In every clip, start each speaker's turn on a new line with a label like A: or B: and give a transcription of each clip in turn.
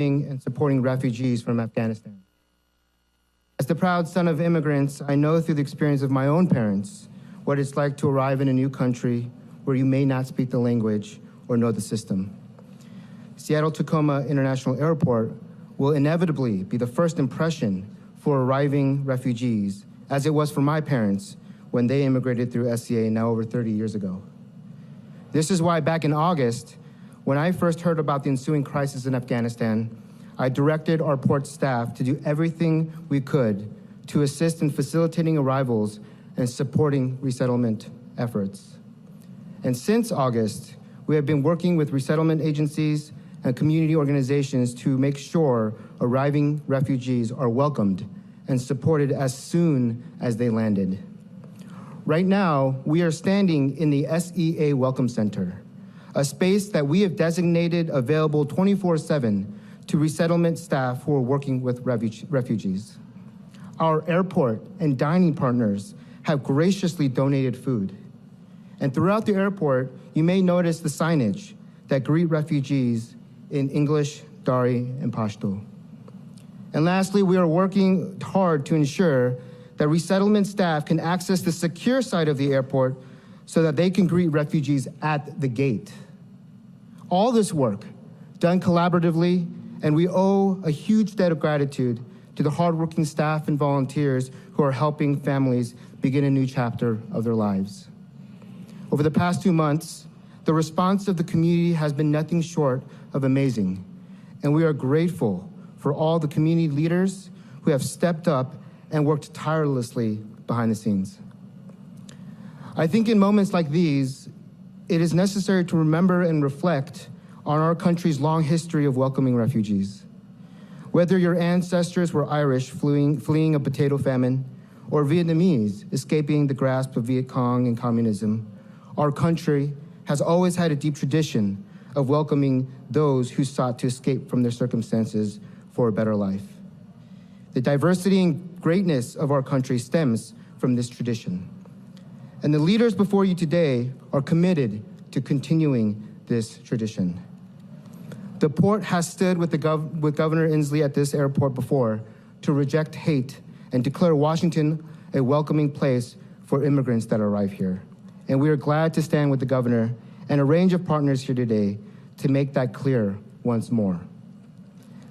A: and supporting refugees from Afghanistan. As the proud son of immigrants, I know through the experience of my own parents what it's like to arrive in a new country where you may not speak the language or know the system. Seattle-Tacoma International Airport will inevitably be the first impression for arriving refugees, as it was for my parents when they immigrated through SCA now over 30 years ago. This is why back in August, when I first heard about the ensuing crisis in Afghanistan, I directed our port staff to do everything we could to assist in facilitating arrivals and supporting resettlement efforts. And since August, we have been working with resettlement agencies and community organizations to make sure arriving refugees are welcomed and supported as soon as they landed. Right now, we are standing in the SEA Welcome Center, a space that we have designated available 24/7 to resettlement staff who are working with refugees. Our airport and dining partners have graciously donated food. And throughout the airport, you may notice the signage that greet refugees in English, Dari, and Pashto. And lastly, we are working hard to ensure that resettlement staff can access the secure side of the airport so that they can greet refugees at the gate. All this work done collaboratively, and we owe a huge debt of gratitude to the hardworking staff and volunteers who are helping families begin a new chapter of their lives. Over the past 2 months, the response of the community has been nothing short of amazing, and we are grateful for all the community leaders who have stepped up and worked tirelessly behind the scenes. I think in moments like these, it is necessary to remember and reflect on our country's long history of welcoming refugees. Whether your ancestors were Irish fleeing a potato famine, or Vietnamese escaping the grasp of Viet Cong and communism, our country has always had a deep tradition of welcoming those who sought to escape from their circumstances for a better life. The diversity and greatness of our country stems from this tradition. And the leaders before you today are committed to continuing this tradition. The port has stood with Governor Inslee at this airport before to reject hate and declare Washington a welcoming place for immigrants that arrive here. And we are glad to stand with the governor and a range of partners here today to make that clear once more.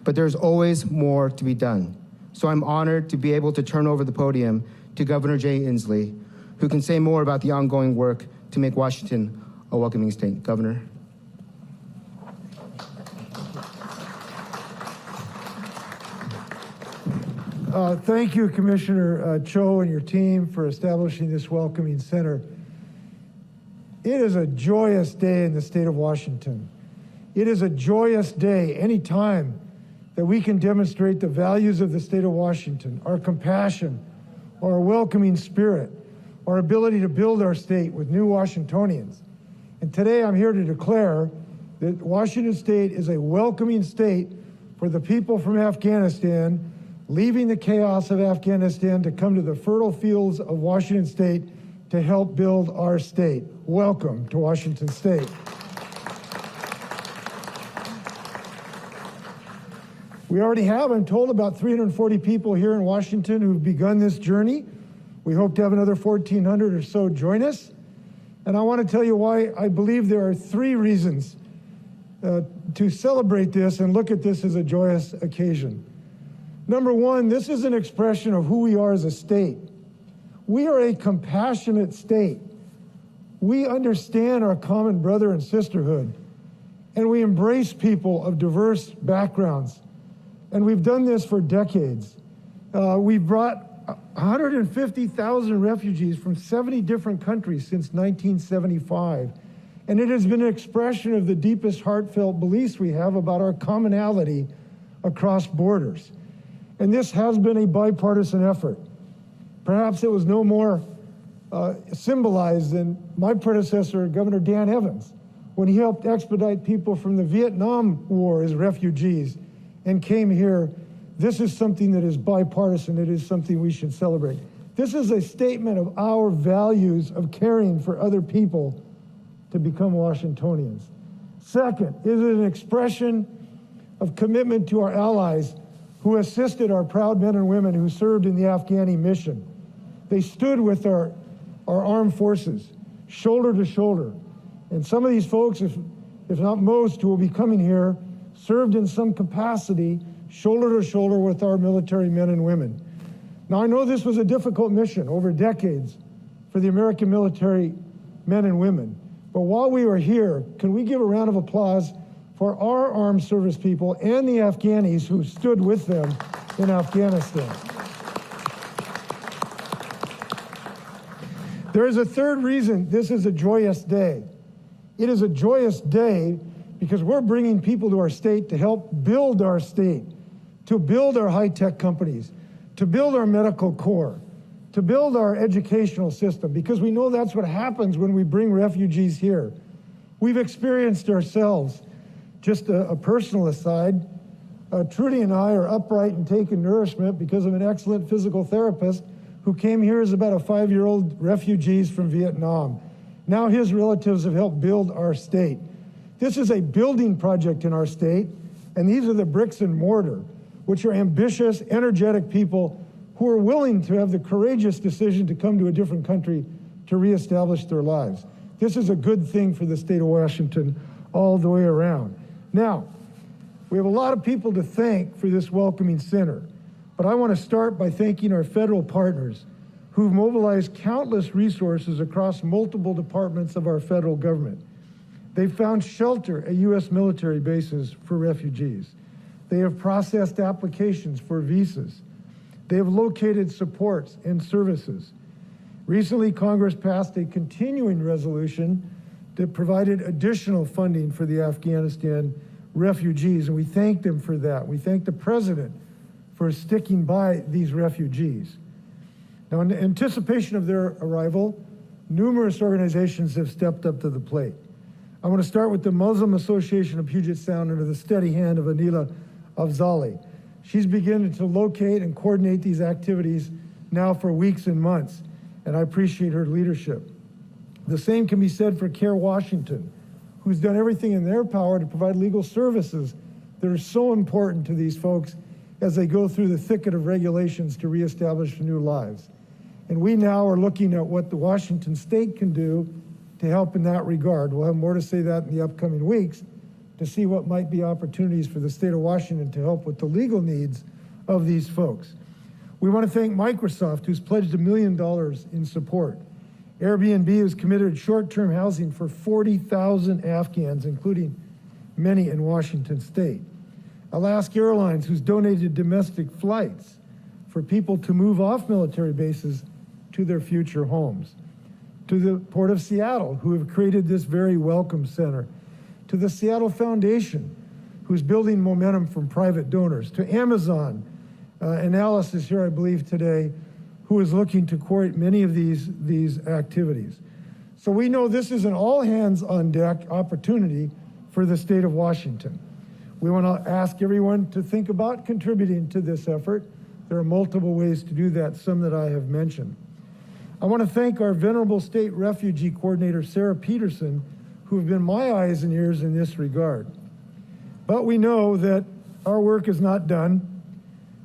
A: But there's always more to be done. So I'm honored to be able to turn over the podium to Governor Jay Inslee, who can say more about the ongoing work to make Washington a welcoming state. Governor.
B: Thank you, Commissioner Cho and your team for establishing this welcoming center. It is a joyous day in the state of Washington. It is a joyous day anytime that we can demonstrate the values of the state of Washington, our compassion, our welcoming spirit, our ability to build our state with new Washingtonians. And today I'm here to declare that Washington State is a welcoming state for the people from Afghanistan, leaving the chaos of Afghanistan to come to the fertile fields of Washington State to help build our state. Welcome to Washington State. We already have, I'm told, about 340 people here in Washington who've begun this journey. We hope to have another 1,400 or so join us. And I want to tell you why I believe there are 3 reasons to celebrate this and look at this as a joyous occasion. Number 1, this is an expression of who we are as a state. We are a compassionate state. We understand our common brother and sisterhood, and we embrace people of diverse backgrounds. And we've done this for decades. We've brought 150,000 refugees from 70 different countries since 1975. And it has been an expression of the deepest heartfelt beliefs we have about our commonality across borders. And this has been a bipartisan effort. Perhaps it was no more symbolized than my predecessor, Governor Dan Evans, when he helped expedite people from the Vietnam War as refugees and came here. This is something that is bipartisan. It is something we should celebrate. This is a statement of our values of caring for other people to become Washingtonians. Second, is it an expression of commitment to our allies who assisted our proud men and women who served in the Afghani mission. They stood with our armed forces, shoulder to shoulder. And some of these folks, if not most, who will be coming here, served in some capacity, shoulder to shoulder with our military men and women. Now, I know this was a difficult mission over decades for the American military men and women. But while we were here, can we give a round of applause for our armed service people and the Afghanis who stood with them in Afghanistan? There is a third reason this is a joyous day. It is a joyous day because we're bringing people to our state to help build our state, to build our high-tech companies, to build our medical corps, to build our educational system, because we know that's what happens when we bring refugees here. We've experienced ourselves. Just a personal aside, Trudy and I are upright and taking nourishment because of an excellent physical therapist who came here as about a 5-year-old refugees from Vietnam. Now his relatives have helped build our state. This is a building project in our state, and these are the bricks and mortar, which are ambitious, energetic people who are willing to have the courageous decision to come to a different country to reestablish their lives. This is a good thing for the state of Washington all the way around. Now, we have a lot of people to thank for this welcoming center, but I want to start by thanking our federal partners who've mobilized countless resources across multiple departments of our federal government. They've found shelter at U.S. military bases for refugees. They have processed applications for visas. They have located supports and services. Recently, Congress passed a continuing resolution that provided additional funding for the Afghanistan refugees, and we thank them for that. We thank the President for sticking by these refugees. Now, in anticipation of their arrival, numerous organizations have stepped up to the plate. I want to start with the Muslim Association of Puget Sound under the steady hand of Anila Afzali. She's beginning to locate and coordinate these activities now for weeks and months, and I appreciate her leadership. The same can be said for Care Washington, who's done everything in their power to provide legal services that are so important to these folks as they go through the thicket of regulations to reestablish new lives. And we now are looking at what the Washington State can do to help in that regard. We'll have more to say that in the upcoming weeks to see what might be opportunities for the state of Washington to help with the legal needs of these folks. We want to thank Microsoft, who's pledged $1 million in support. Airbnb has committed short-term housing for 40,000 Afghans, including many in Washington State. Alaska Airlines, who's donated domestic flights for people to move off military bases to their future homes. To the Port of Seattle, who have created this very welcome center. To the Seattle Foundation, who's building momentum from private donors. To Amazon, and Alice is here, I believe, today, who is looking to coordinate many of these activities. So we know this is an all-hands-on-deck opportunity for the state of Washington. We want to ask everyone to think about contributing to this effort. There are multiple ways to do that, some that I have mentioned. I want to thank our venerable state refugee coordinator, Sarah Peterson, who have been my eyes and ears in this regard. But we know that our work is not done.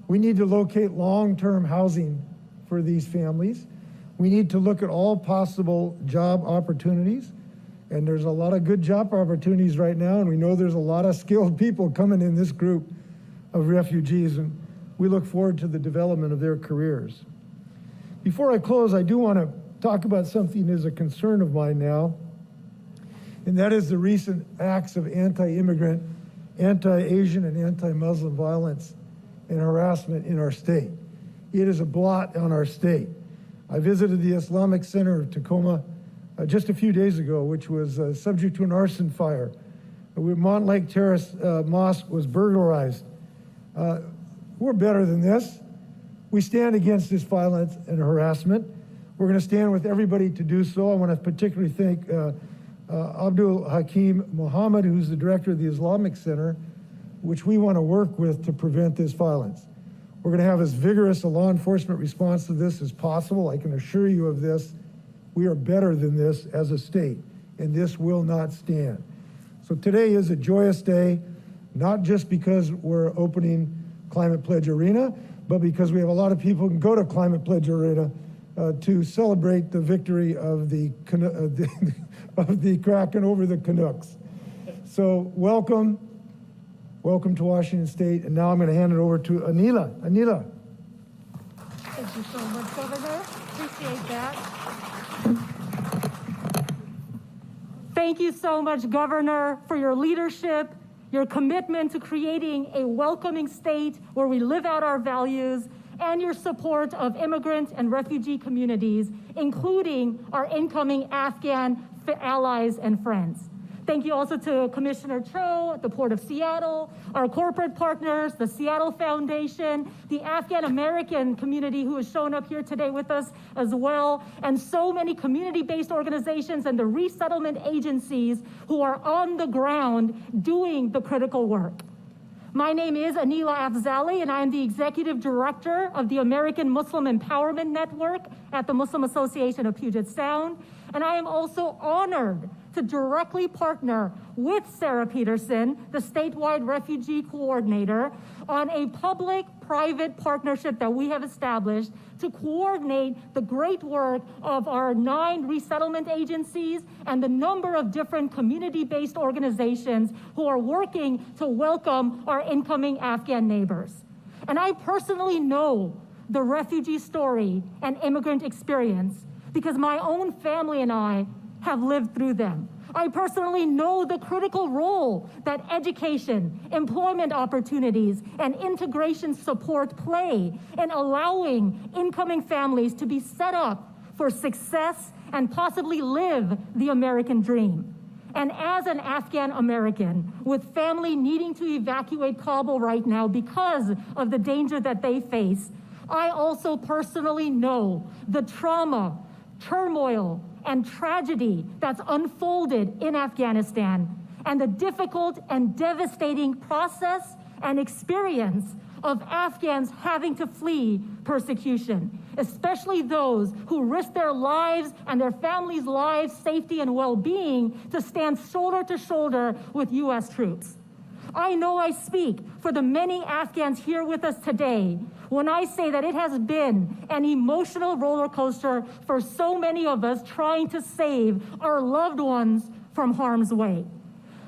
B: We need to locate long-term housing for these families. We need to look at all possible job opportunities. And there's a lot of good job opportunities right now, and we know there's a lot of skilled people coming in this group of refugees, and we look forward to the development of their careers. Before I close, I do want to talk about something that is a concern of mine now, and that is the recent acts of anti-immigrant, anti-Asian, and anti-Muslim violence and harassment in our state. It is a blot on our state. I visited the Islamic Center of Tacoma just a few days ago, which was subject to an arson fire. Montlake Terrace Mosque was burglarized. We're better than this. We stand against this violence and harassment. We're going to stand with everybody to do so. I want to particularly thank Abdul Hakim Muhammad, who's the director of the Islamic Center, which we want to work with to prevent this violence. We're going to have as vigorous a law enforcement response to this as possible. I can assure you of this. We are better than this as a state, and this will not stand. So today is a joyous day. not just because we're opening Climate Pledge Arena, but because we have a lot of people who can go to Climate Pledge Arena to celebrate the victory of the Kraken over the Canucks. So welcome to Washington State, and now I'm going to hand it over to Anila. Anila.
C: Thank you so much, Governor. Appreciate that. Thank you so much, Governor, for your leadership, your commitment to creating a welcoming state where we live out our values, and your support of immigrant and refugee communities, including our incoming Afghan allies and friends. Thank you also to Commissioner Cho, the Port of Seattle, our corporate partners, the Seattle Foundation, the Afghan American community who has shown up here today with us as well, and so many community-based organizations and the resettlement agencies who are on the ground doing the critical work. My name is Anila Afzali, and I am the Executive Director of the American Muslim Empowerment Network at the Muslim Association of Puget Sound, and I am also honored to directly partner with Sarah Peterson, the statewide refugee coordinator, on a public-private partnership that we have established to coordinate the great work of our 9 resettlement agencies and the number of different community-based organizations who are working to welcome our incoming Afghan neighbors. And I personally know the refugee story and immigrant experience because my own family and I have lived through them. I personally know the critical role that education, employment opportunities, and integration support play in allowing incoming families to be set up for success and possibly live the American dream. And as an Afghan American with family needing to evacuate Kabul right now because of the danger that they face, I also personally know the trauma, turmoil, and tragedy that's unfolded in Afghanistan, and the difficult and devastating process and experience of Afghans having to flee persecution, especially those who risk their lives and their families' lives, safety, and well-being to stand shoulder to shoulder with U.S. troops. I know I speak for the many Afghans here with us today when I say that it has been an emotional roller coaster for so many of us trying to save our loved ones from harm's way.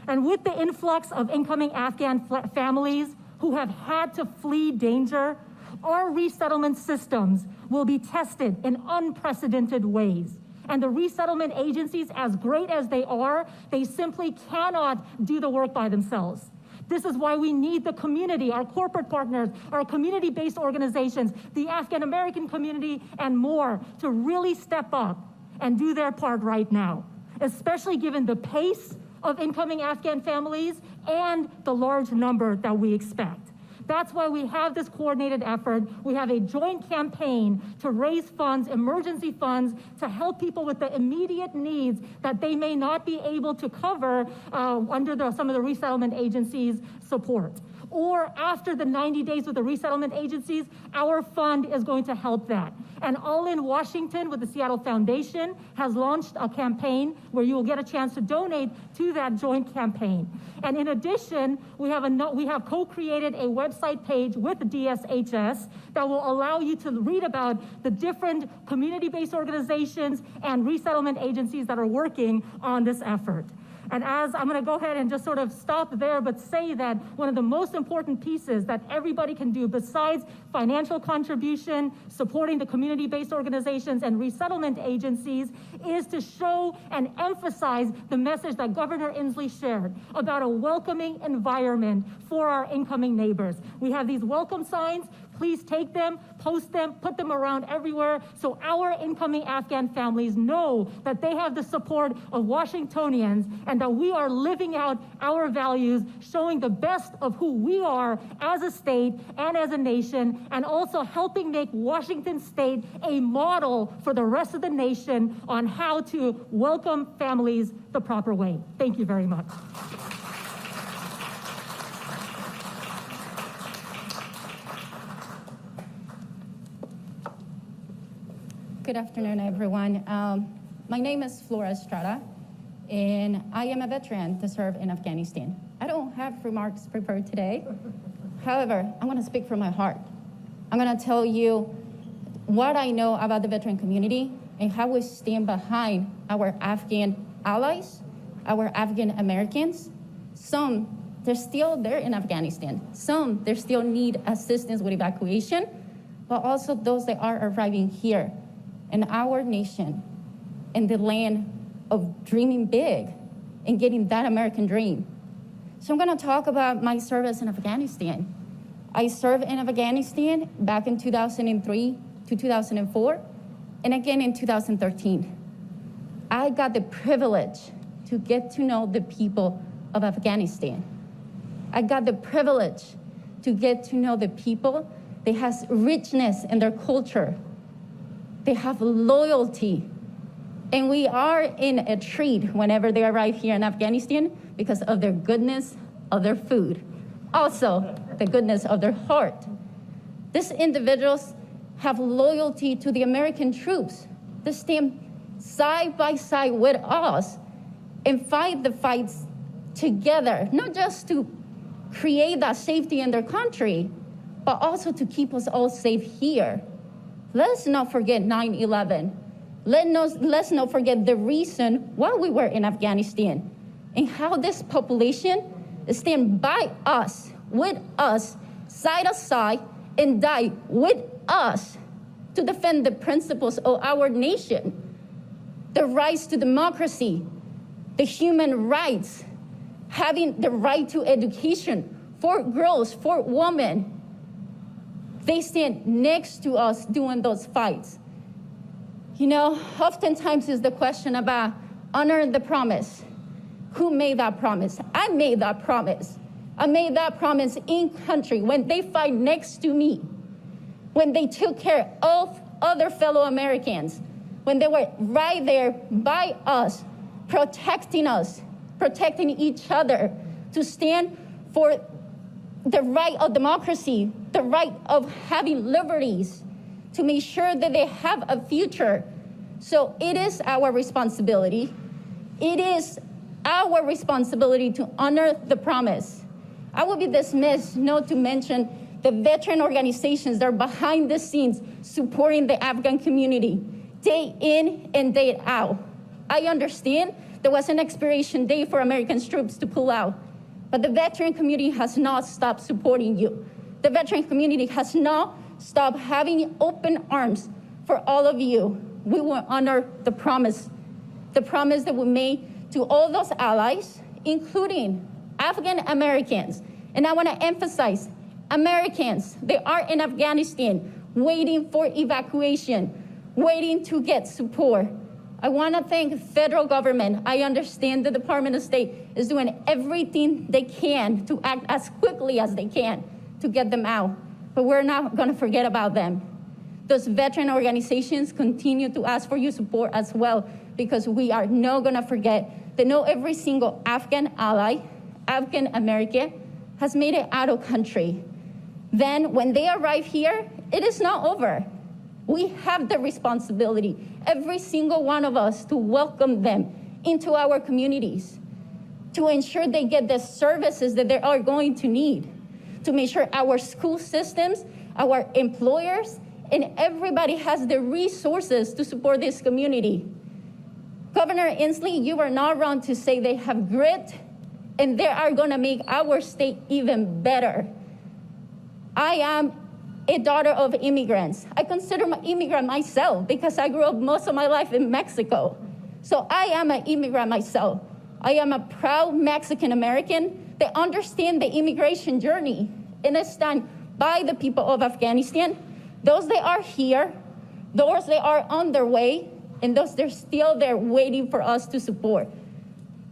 C: And with the influx of incoming Afghan families who have had to flee danger, our resettlement systems will be tested in unprecedented ways. And the resettlement agencies, as great as they are, they simply cannot do the work by themselves. This is why we need the community, our corporate partners, our community-based organizations, the Afghan American community, and more to really step up and do their part right now, especially given the pace of incoming Afghan families and the large number that we expect. That's why we have this coordinated effort. We have a joint campaign to raise funds, emergency funds, to help people with the immediate needs that they may not be able to cover under some of the resettlement agencies' support. Or after the 90 days with the resettlement agencies, our fund is going to help that. And All in Washington with the Seattle Foundation has launched a campaign where you will get a chance to donate to that joint campaign. And in addition, we have co-created a website page with the DSHS that will allow you to read about the different community-based organizations and resettlement agencies that are working on this effort. And as I'm going to go ahead and just sort of stop there, but say that one of the most important pieces that everybody can do besides financial contribution, supporting the community-based organizations and resettlement agencies is to show and emphasize the message that Governor Inslee shared about a welcoming environment for our incoming neighbors. We have these welcome signs. Please take them, post them, put them around everywhere so our incoming Afghan families know that they have the support of Washingtonians and that we are living out our values, showing the best of who we are as a state and as a nation, and also helping make Washington State a model for the rest of the nation on how to welcome families the proper way. Thank you very much.
D: Good afternoon, everyone. My name is Flora Estrada, and I am a veteran to serve in Afghanistan. I don't have remarks prepared today. However, I'm going to speak from my heart. I'm going to tell you what I know about the veteran community and how we stand behind our Afghan allies, our Afghan Americans. Some, they're still there in Afghanistan. Some, they still need assistance with evacuation, but also those that are arriving here in our nation, in the land of dreaming big and getting that American dream. So I'm going to talk about my service in Afghanistan. I served in Afghanistan back in 2003 to 2004, and again in 2013. I got the privilege to get to know the people of Afghanistan. I got the privilege to get to know the people that has richness in their culture. They have loyalty. And we are in a treat whenever they arrive here in Afghanistan because of their goodness of their food. Also, the goodness of their heart. These individuals have loyalty to the American troops. They stand side by side with us and fight the fights together, not just to create that safety in their country, but also to keep us all safe here. Let's not forget 9/11. Let's not forget the reason why we were in Afghanistan and how this population stand by us, with us, side by side, and die with us to defend the principles of our nation, the rights to democracy, the human rights, having the right to education for girls, for women. They stand next to us doing those fights. You know, oftentimes is the question about honoring the promise. Who made that promise? I made that promise. I made that promise in country when they fight next to me, when they took care of other fellow Americans, when they were right there by us, protecting each other, to stand for the right of democracy, the right of having liberties, to make sure that they have a future. So it is our responsibility. It is our responsibility to honor the promise. I will be dismissed not to mention the veteran organizations that are behind the scenes supporting the Afghan community day in and day out. I understand there was an expiration date for American troops to pull out, but the veteran community has not stopped supporting you. The veteran community has not stopped having open arms for all of you. We will honor the promise that we made to all those allies, including Afghan Americans. And I want to emphasize, Americans, they are in Afghanistan waiting for evacuation, waiting to get support. I want to thank the federal government. I understand the Department of State is doing everything they can to act as quickly as they can to get them out. But we're not going to forget about them. Those veteran organizations continue to ask for your support as well, because we are not going to forget that not every single Afghan ally, Afghan American, has made it out of country. Then when they arrive here, it is not over. We have the responsibility, every single one of us, to welcome them into our communities, to ensure they get the services that they are going to need, to make sure our school systems, our employers, and everybody has the resources to support this community. Governor Inslee, you are not wrong to say they have grit, and they are going to make our state even better. I am a daughter of immigrants. I consider my immigrant myself because I grew up most of my life in Mexico. So I am an immigrant myself. I am a proud Mexican American that understand the immigration journey and I stand by the people of Afghanistan, those that are here, those that are on their way, and those that are still there waiting for us to support.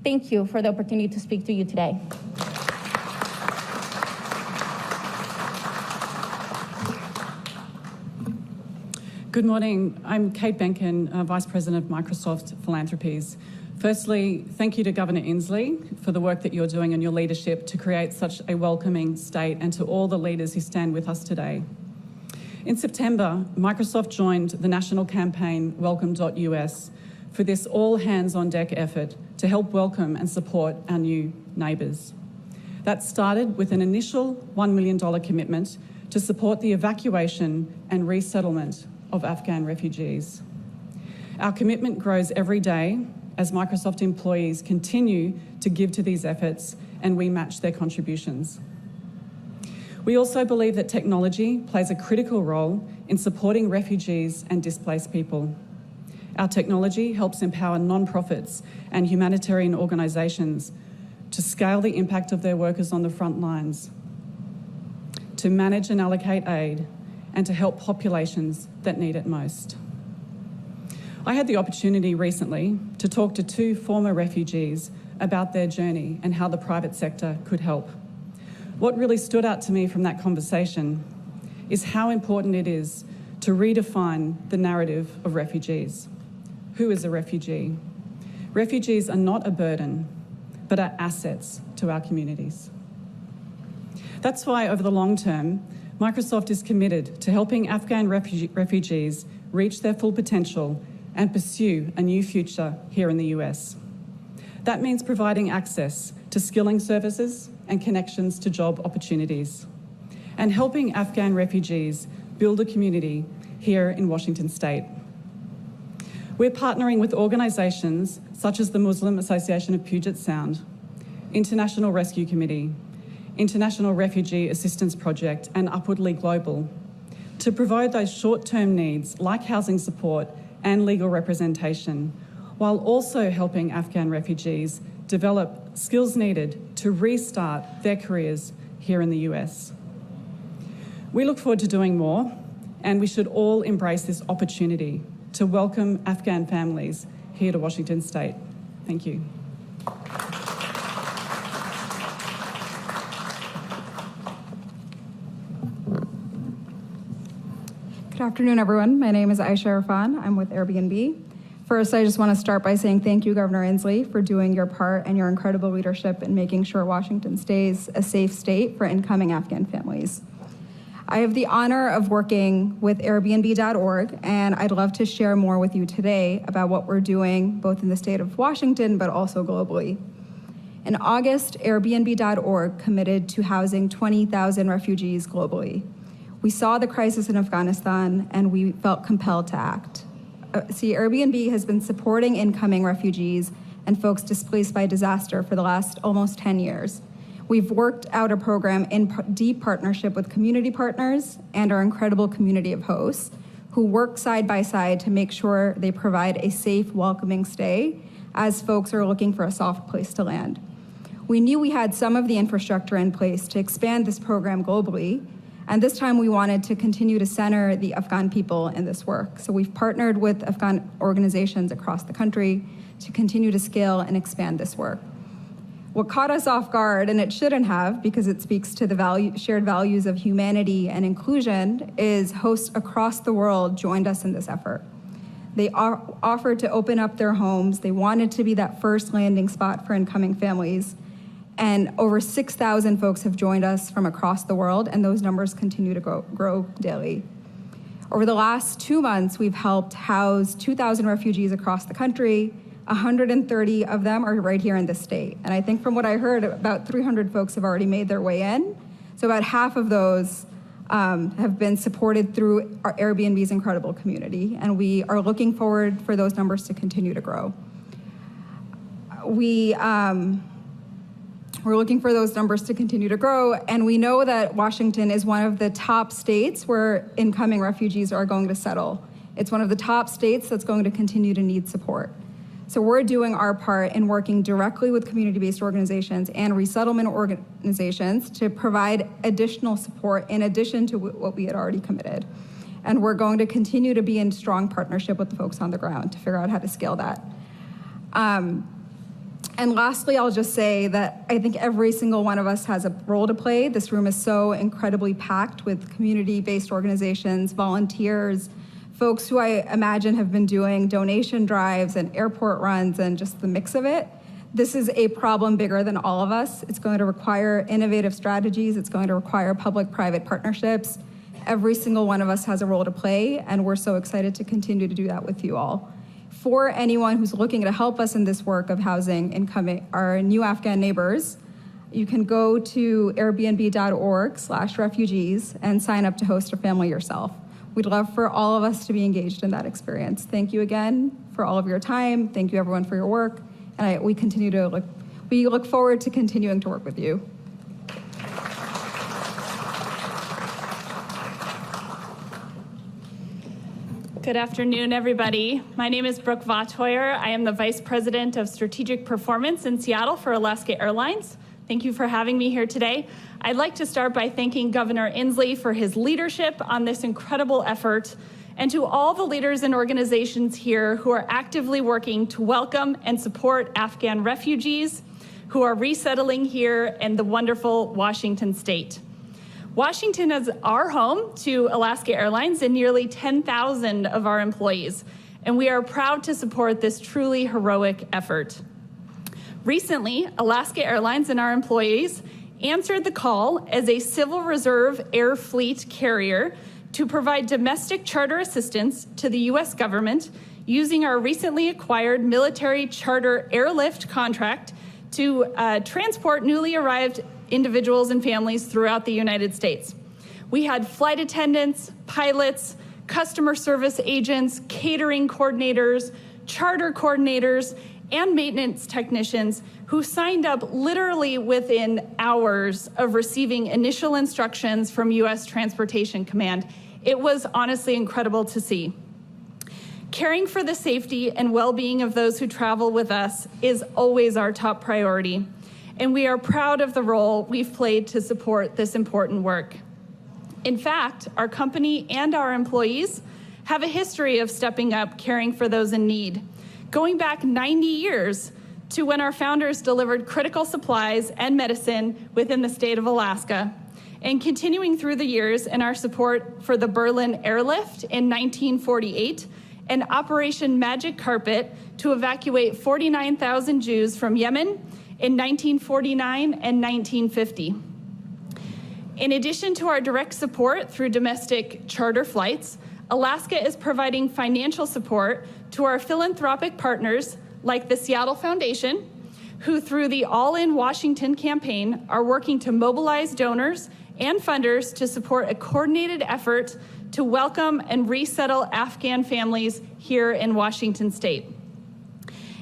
D: Thank you for the opportunity to speak to you today.
E: Good morning. I'm Kate Benkin, Vice President of Microsoft Philanthropies. Firstly, thank you to Governor Inslee for the work that you're doing and your leadership to create such a welcoming state, and to all the leaders who stand with us today. In September, Microsoft joined the national campaign Welcome.us for this all-hands-on-deck effort to help welcome and support our new neighbours. That started with an initial $1 million commitment to support the evacuation and resettlement of Afghan refugees. Our commitment grows every day as Microsoft employees continue to give to these efforts and we match their contributions. We also believe that technology plays a critical role in supporting refugees and displaced people. Our technology helps empower non-profits and humanitarian organisations to scale the impact of their workers on the front lines, to manage and allocate aid, and to help populations that need it most. I had the opportunity recently to talk to 2 former refugees about their journey and how the private sector could help. What really stood out to me from that conversation is how important it is to redefine the narrative of refugees. Who is a refugee? Refugees are not a burden, but are assets to our communities. That's why, over the long term, Microsoft is committed to helping Afghan refugees reach their full potential and pursue a new future here in the US. That means providing access to skilling services and connections to job opportunities, and helping Afghan refugees build a community here in Washington State. We're partnering with organisations such as the Muslim Association of Puget Sound, International Rescue Committee, International Refugee Assistance Project, and Upwardly Global to provide those short-term needs like housing support and legal representation, while also helping Afghan refugees develop skills needed to restart their careers here in the US. We look forward to doing more, and we should all embrace this opportunity to welcome Afghan families here to Washington State. Thank you.
F: Good afternoon, everyone. My name is Aisha Irfan. I'm with Airbnb. First, I just want to start by saying thank you, Governor Inslee, for doing your part and your incredible leadership in making sure Washington stays a safe state for incoming Afghan families. I have the honor of working with Airbnb.org, and I'd love to share more with you today about what we're doing both in the state of Washington, but also globally. In August, Airbnb.org committed to housing 20,000 refugees globally. We saw the crisis in Afghanistan, and we felt compelled to act. Airbnb has been supporting incoming refugees and folks displaced by disaster for the last almost 10 years. We've worked out a program in deep partnership with community partners and our incredible community of hosts who work side by side to make sure they provide a safe, welcoming stay as folks are looking for a soft place to land. We knew we had some of the infrastructure in place to expand this program globally, and this time we wanted to continue to center the Afghan people in this work. So we've partnered with Afghan organizations across the country to continue to scale and expand this work. What caught us off guard, and it shouldn't have because it speaks to the shared values of humanity and inclusion, is hosts across the world joined us in this effort. They offered to open up their homes. They wanted to be that first landing spot for incoming families. And over 6,000 folks have joined us from across the world, and those numbers continue to grow daily. Over the last 2 months, we've helped house 2,000 refugees across the country. 130 of them are right here in the state. And I think from what I heard, about 300 folks have already made their way in. So about half of those have been supported through our Airbnb's incredible community. And we are looking forward for those numbers to continue to grow. We're looking for those numbers to continue to grow, and we know that Washington is one of the top states where incoming refugees are going to settle. It's one of the top states that's going to continue to need support. So we're doing our part in working directly with community-based organizations and resettlement organizations to provide additional support in addition to what we had already committed. And we're going to continue to be in strong partnership with the folks on the ground to figure out how to scale that. And lastly, I'll just say that I think every single one of us has a role to play. This room is so incredibly packed with community-based organizations, volunteers, folks who I imagine have been doing donation drives and airport runs and just the mix of it. This is a problem bigger than all of us. It's going to require innovative strategies. It's going to require public-private partnerships. Every single one of us has a role to play, and we're so excited to continue to do that with you all. For anyone who's looking to help us in this work of housing our new Afghan neighbors, you can go to airbnb.org/refugees and sign up to host a family yourself. We'd love for all of us to be engaged in that experience. Thank you again for all of your time. Thank you everyone for your work. And we look forward to continuing to work with you.
G: Good afternoon, everybody. My name is Brooke Vautoyer. I am the Vice President of Strategic Performance in Seattle for Alaska Airlines. Thank you for having me here today. I'd like to start by thanking Governor Inslee for his leadership on this incredible effort, and to all the leaders and organizations here who are actively working to welcome and support Afghan refugees who are resettling here in the wonderful Washington state. Washington is our home to Alaska Airlines and nearly 10,000 of our employees, and we are proud to support this truly heroic effort. Recently, Alaska Airlines and our employees answered the call as a Civil Reserve Air Fleet carrier to provide domestic charter assistance to the U.S. government using our recently acquired military charter airlift contract to transport newly arrived individuals and families throughout the United States. We had flight attendants, pilots, customer service agents, catering coordinators, charter coordinators, and maintenance technicians who signed up literally within hours of receiving initial instructions from U.S. Transportation Command. It was honestly incredible to see. Caring for the safety and well-being of those who travel with us is always our top priority, and we are proud of the role we've played to support this important work. In fact, our company and our employees have a history of stepping up caring for those in need, going back 90 years to when our founders delivered critical supplies and medicine within the state of Alaska, and continuing through the years in our support for the Berlin Airlift in 1948 and Operation Magic Carpet to evacuate 49,000 Jews from Yemen in 1949 and 1950. In addition to our direct support through domestic charter flights, Alaska is providing financial support to our philanthropic partners like the Seattle Foundation, who through the All in Washington campaign are working to mobilize donors and funders to support a coordinated effort to welcome and resettle Afghan families here in Washington state.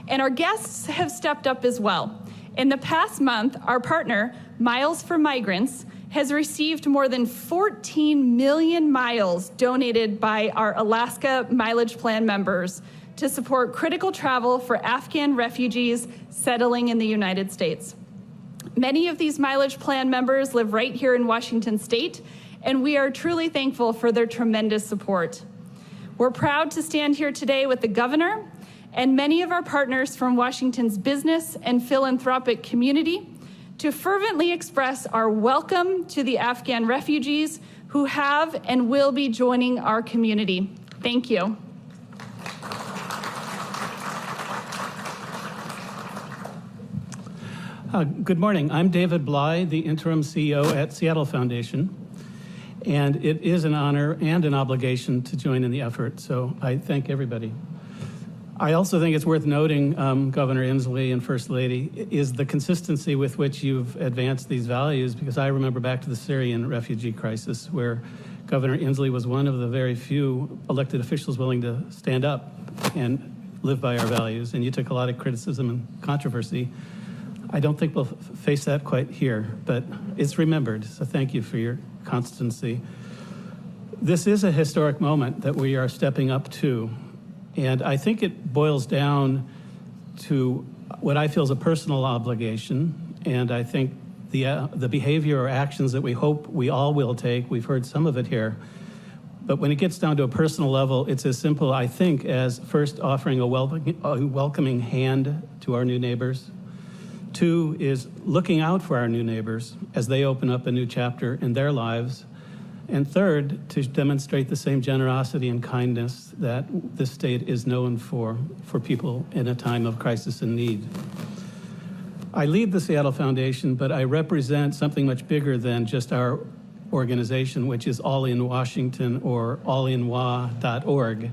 G: And our guests have stepped up as well. In the past month, our partner, Miles for Migrants, has received more than 14 million miles donated by our Alaska Mileage Plan members to support critical travel for Afghan refugees settling in the United States. Many of these Mileage Plan members live right here in Washington state, and we are truly thankful for their tremendous support. We're proud to stand here today with the governor and many of our partners from Washington's business and philanthropic community to fervently express our welcome to the Afghan refugees who have and will be joining our community. Thank you.
H: Good morning. I'm David Bly, the interim CEO at Seattle Foundation, and it is an honor and an obligation to join in the effort, so I thank everybody. I also think it's worth noting, Governor Inslee and First Lady, is the consistency with which you've advanced these values, because I remember back to the Syrian refugee crisis where Governor Inslee was one of the very few elected officials willing to stand up and live by our values, and you took a lot of criticism and controversy. I don't think we'll face that quite here, but it's remembered, so thank you for your constancy. This is a historic moment that we are stepping up to, and I think it boils down to what I feel is a personal obligation, and I think the behavior or actions that we hope we all will take, we've heard some of it here, but when it gets down to a personal level, it's as simple, I think, as first offering a welcoming hand to our new neighbors. Two is looking out for our new neighbors as they open up a new chapter in their lives. And third, to demonstrate the same generosity and kindness that this state is known for people in a time of crisis and need. I lead the Seattle Foundation, but I represent something much bigger than just our organization, which is All in Washington or allinwa.org.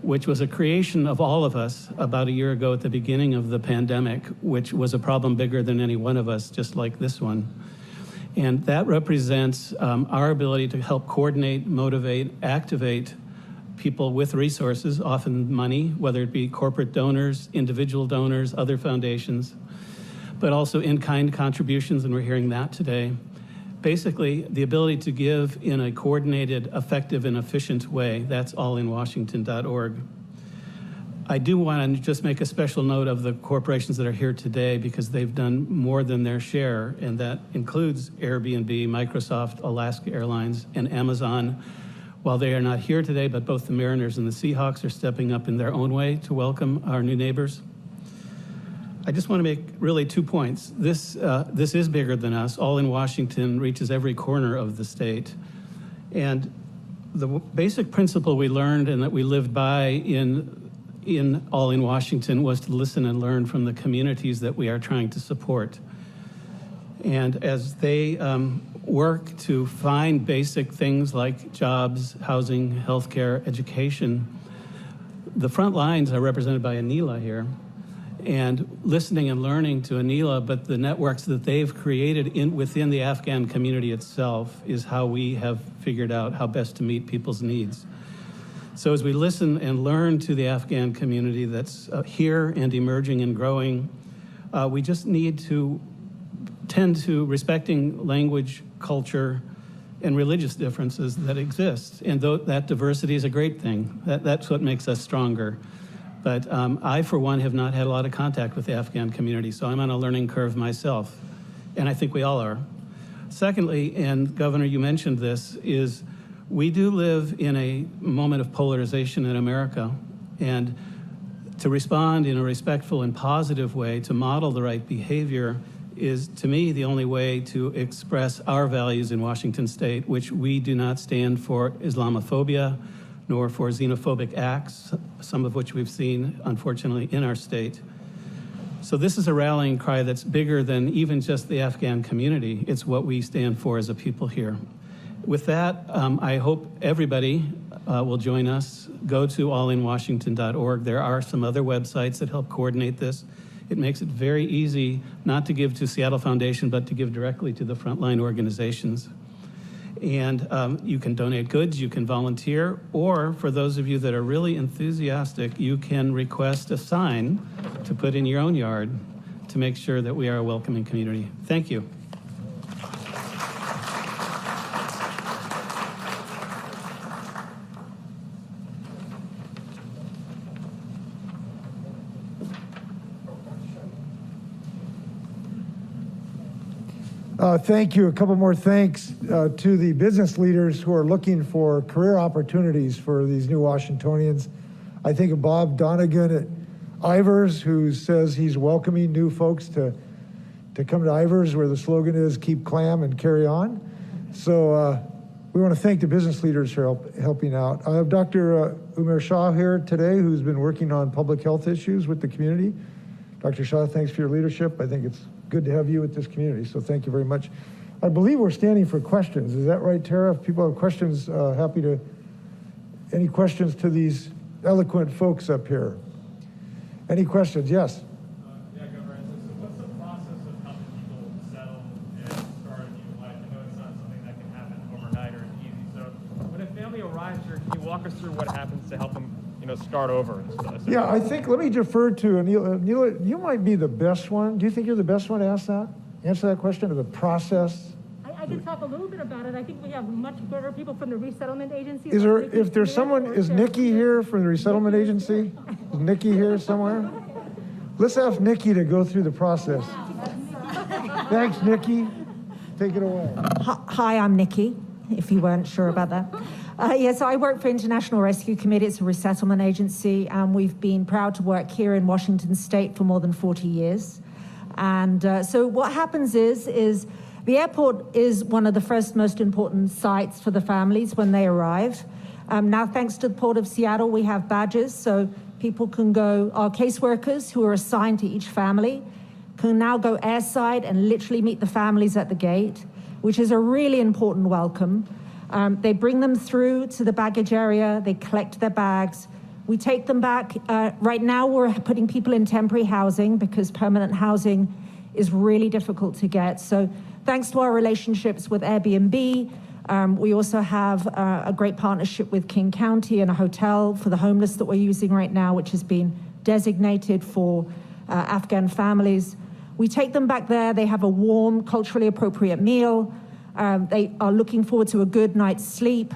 H: which was a creation of all of us about a year ago at the beginning of the pandemic, which was a problem bigger than any one of us, just like this one. And that represents our ability to help coordinate, motivate, activate people with resources, often money, whether it be corporate donors, individual donors, other foundations, but also in-kind contributions, and we're hearing that today. Basically, the ability to give in a coordinated, effective, and efficient way. That's allinwashington.org. I do want to just make a special note of the corporations that are here today because they've done more than their share, and that includes Airbnb, Microsoft, Alaska Airlines, and Amazon. While they are not here today, but both the Mariners and the Seahawks are stepping up in their own way to welcome our new neighbors. I just want to make really 2 points. This is bigger than us. All in Washington reaches every corner of the state. And the basic principle we learned and that we lived by in All in Washington was to listen and learn from the communities that we are trying to support. And as they work to find basic things like jobs, housing, healthcare, education, the front lines are represented by Anila here. And listening and learning to Anila, but the networks that they've created within the Afghan community itself is how we have figured out how best to meet people's needs. So as we listen and learn to the Afghan community that's here and emerging and growing, we just need to tend to respecting language, culture, and religious differences that exist. And that diversity is a great thing. That's what makes us stronger. But I, for one, have not had a lot of contact with the Afghan community, so I'm on a learning curve myself, and I think we all are. Secondly, and Governor, you mentioned this, is we do live in a moment of polarization in America, and to respond in a respectful and positive way, to model the right behavior, is, to me, the only way to express our values in Washington State, which we do not stand for Islamophobia, nor for xenophobic acts, some of which we've seen, unfortunately, in our state. So this is a rallying cry that's bigger than even just the Afghan community. It's what we stand for as a people here. With that, I hope everybody will join us. Go to allinwashington.org. There are some other websites that help coordinate this. It makes it very easy not to give to Seattle Foundation, but to give directly to the frontline organizations. And you can donate goods, you can volunteer, or for those of you that are really enthusiastic, you can request a sign to put in your own yard to make sure that we are a welcoming community. Thank you.
B: Thank you. A couple more thanks to the business leaders who are looking for career opportunities for these new Washingtonians. I think of Bob Donegan at Ivers, who says he's welcoming new folks to come to Ivers, where the slogan is keep clam and carry on. So we want to thank the business leaders for helping out. I have Dr. Umair Shah here today, who's been working on public health issues with the community. Dr. Shah, thanks for your leadership. I think it's good to have you with this community, so thank you very much. I believe we're standing for questions. Is that right, Tara? If people have questions, happy to. Any questions to these eloquent folks up here? Any questions? Yes?
I: Yeah, Governor, so what's the process of helping people settle and start a new life? I know it's not something that can happen overnight or easy. So when a family arrives here, can you walk us through what happens to help them, start over and stuff?
B: Yeah, I think, let me defer to Anila. Anila, you might be the best one. Do you think you're the best one to answer that question of the process?
C: I can talk a little bit about it. I think we have much better people from the Resettlement Agency.
B: Is Nikki here from the Resettlement Agency? Is Nikki here somewhere? Let's ask Nikki to go through the process. Thanks, Nikki. Take it away.
J: Hi, I'm Nikki, if you weren't sure about that. So I work for International Rescue Committee. It's a resettlement agency, and we've been proud to work here in Washington State for more than 40 years. And so what happens is the airport is one of the first most important sites for the families when they arrive. Now, thanks to the Port of Seattle, we have badges, so people can go, our caseworkers who are assigned to each family can now go airside and literally meet the families at the gate, which is a really important welcome. They bring them through to the baggage area, they collect their bags, We take them back. Right now, we're putting people in temporary housing because permanent housing is really difficult to get. So thanks to our relationships with Airbnb, we also have a great partnership with King County and a hotel for the homeless that we're using right now, which has been designated for Afghan families. We take them back there. They have a warm, culturally appropriate meal. They are looking forward to a good night's sleep.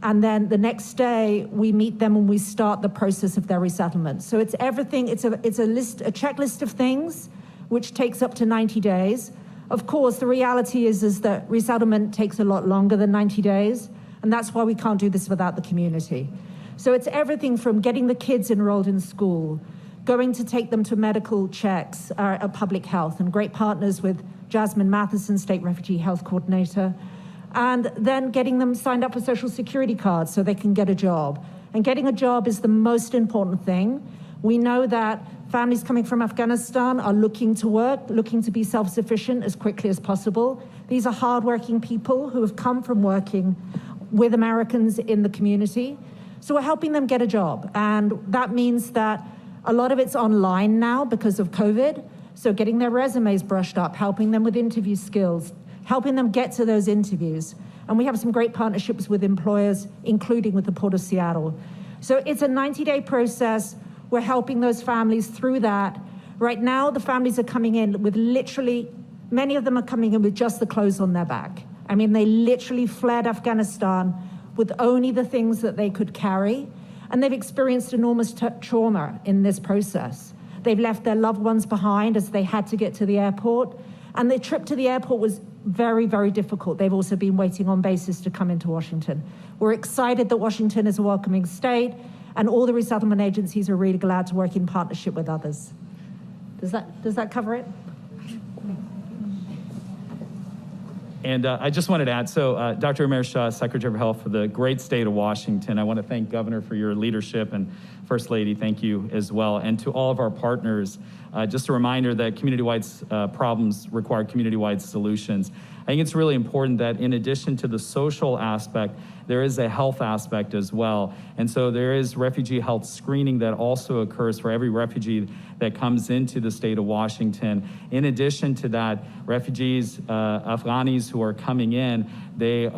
J: And then the next day, we meet them and we start the process of their resettlement. So it's everything. It's a checklist of things, which takes up to 90 days. Of course, the reality is that resettlement takes a lot longer than 90 days, and that's why we can't do this without the community. So it's everything from getting the kids enrolled in school, going to take them to medical checks, public health, and great partners with Jasmine Matheson, State Refugee Health Coordinator, and then getting them signed up for Social Security cards so they can get a job. And getting a job is the most important thing. We know that families coming from Afghanistan are looking to work, looking to be self-sufficient as quickly as possible. These are hardworking people who have come from working with Americans in the community. So we're helping them get a job. And that means that a lot of it's online now because of COVID. So getting their resumes brushed up, helping them with interview skills, helping them get to those interviews. And we have some great partnerships with employers, including with the Port of Seattle. So it's a 90-day process. We're helping those families through that. Right now, the families are coming in with literally, many of them are coming in with just the clothes on their back. I mean, they literally fled Afghanistan with only the things that they could carry. And they've experienced enormous trauma in this process. They've left their loved ones behind as they had to get to the airport. And the trip to the airport was very, very difficult. They've also been waiting on bases to come into Washington. We're excited that Washington is a welcoming state, and all the resettlement agencies are really glad to work in partnership with others. Does that cover it?
K: And I just wanted to add, so Dr. Amir Shah, Secretary of Health for the great state of Washington, I want to thank Governor for your leadership, and First Lady, thank you as well. And to all of our partners, just a reminder that community-wide problems require community-wide solutions. I think it's really important that in addition to the social aspect, there is a health aspect as well. And so there is refugee health screening that also occurs for every refugee that comes into the state of Washington. In addition to that, refugees, Afghanis who are coming in, they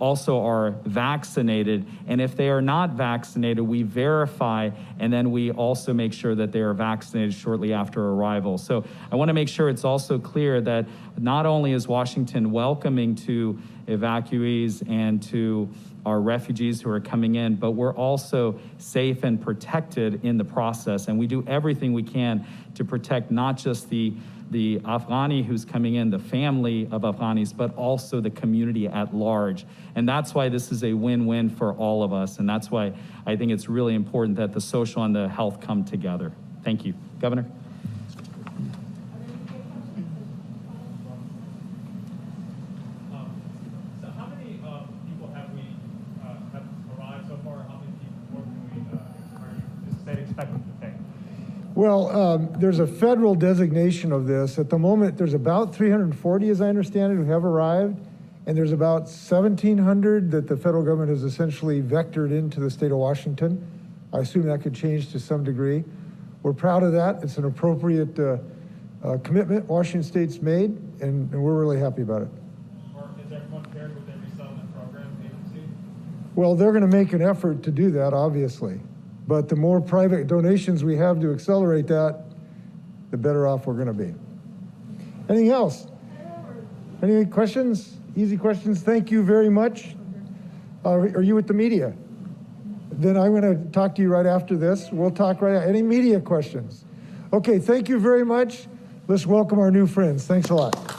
K: also are vaccinated. And if they are not vaccinated, we verify, and then we also make sure that they are vaccinated shortly after arrival. So I want to make sure it's also clear that not only is Washington welcoming to evacuees and to our refugees who are coming in, but we're also safe and protected in the process. And we do everything we can to protect not just the Afghani who's coming in, the family of Afghanis, but also the community at large. And that's why this is a win-win for all of us. And that's why I think it's really important that the social and the health come together. Thank you. Governor?
B: Well, there's a federal designation of this. At the moment, there's about 340, as I understand it, who have arrived, and there's about 1,700 that the federal government has essentially vectored into the state of Washington. I assume that could change to some degree. We're proud of that. It's an appropriate commitment Washington State's made, and we're really happy about it.
I: Is everyone paired with their resettlement program agency?
B: Well, they're going to make an effort to do that, obviously. But the more private donations we have to accelerate that, the better off we're going to be. Anything else? Any questions? Easy questions? Thank you very much. Are you with the media? Then I'm going to talk to you right after this. We'll talk right after. Any media questions? Okay, thank you very much. Let's welcome our new friends. Thanks a lot.